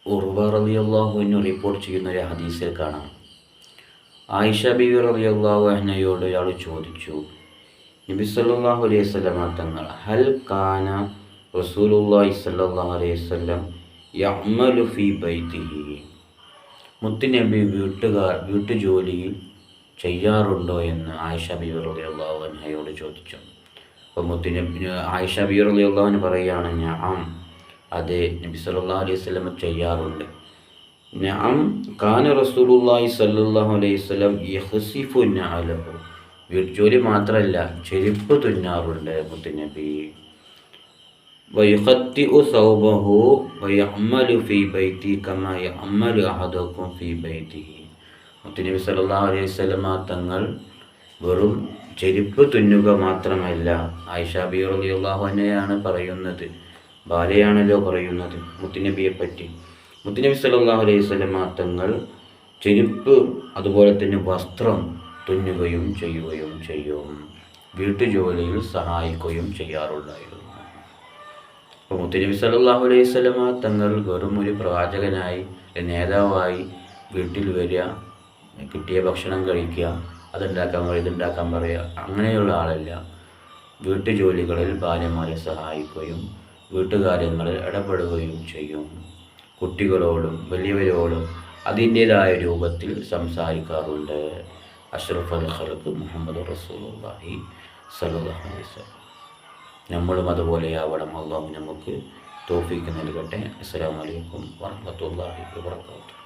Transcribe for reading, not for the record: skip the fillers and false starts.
Urwa റളിയല്ലാഹു അൻഹു report ചെയ്യുന്ന ഒരു ഹദീസിൽ കാണാം, ആയിഷ ബീവി റളിയല്ലാഹു അൻഹയോട് അയാൾ ചോദിച്ചു, നബി സല്ലല്ലാഹു അലൈഹി വസല്ലം തങ്ങൾ ഹൽ കാന റസൂലുള്ളാഹി സല്ലല്ലാഹു അലൈഹി വസല്ലം യഅമലു ഫീ ബൈതിഹി, മുത്തുനബി വീട്ടുജോലിയിൽ ചെയ്യാറുണ്ടോ എന്ന് ആയിഷ ബീവി റളിയല്ലാഹു അൻഹയോട് ചോദിച്ചു. അപ്പോൾ ആയിഷ ബീവി റളിയല്ലാഹു അൻഹ പറയുകയാണ്, നഅം, അതെ, നബി സല്ലല്ലാഹു അലൈഹി വസല്ലം ചെയ്യാറുണ്ട്. നഅം കാന റസൂലുള്ളാഹി സല്ലല്ലാഹു അലൈഹി വസല്ലം യഖ്സിഫു നഅലഹു, വീട്ടുജോലി മാത്രമല്ല ചെരുപ്പ് തുന്നാറുണ്ട് മുത്തുനബി. വയുഖത്തിഉ സൗബഹു വയഅമലു ഫീ ബൈതി കമാ യഅമലു അഹദുക്കും ഫീ ബൈതിഹി. മുത്തുനബി സല്ലല്ലാഹു അലൈഹി വസല്ലം തങ്ങൾ വെറും ചെരുപ്പ് തുന്നുക മാത്രമല്ല, ആയിഷ ബീവി റളിയല്ലാഹു അൻഹയാണ് പറയുന്നത്, ഭാര്യയാണല്ലോ പറയുന്നത് മുത്തുനബിയെ പറ്റി. മുത്തുനബി സല്ലല്ലാഹു അലൈഹി വസല്ലം തങ്ങൾ ചെരുപ്പ് അതുപോലെ തന്നെ വസ്ത്രം തുന്നുകയും ചെയ്യും, വീട്ടുജോലിയിൽ സഹായിക്കുകയും ചെയ്യാറുണ്ടായിരുന്നു. അപ്പോൾ മുത്തുനബി സല്ലല്ലാഹു അലൈഹി വസല്ലം തങ്ങൾ വെറും ഒരു പ്രവാചകനായി, നേതാവായി വീട്ടിൽ വരിക, കിട്ടിയ ഭക്ഷണം കഴിക്കുക, അതുണ്ടാക്കാൻ പറയുക ഇതുണ്ടാക്കാൻ പറയുക, അങ്ങനെയുള്ള ആളല്ല. വീട്ടുജോലികളിൽ ഭാര്യമാരെ സഹായിക്കുകയും വീട്ടുകാര്യങ്ങളിൽ ഇടപെടുകയും ചെയ്യും. കുട്ടികളോടും വലിയവരോടും അതിൻ്റേതായ രൂപത്തിൽ സംസാരിക്കാറുണ്ട്. അഷ്റഫുൽ ഖൽഖ് മുഹമ്മദ് റസൂലുള്ളാഹി സ്വല്ലല്ലാഹു അലൈഹി വസല്ലം. നമ്മളും അതുപോലെയാവണം. അല്ലാഹു നമുക്ക് തൗഫീഖ് നൽകട്ടെ. അസ്സലാമു അലൈക്കും വറഹ്മത്തുള്ളാഹി വബറകാതുഹു.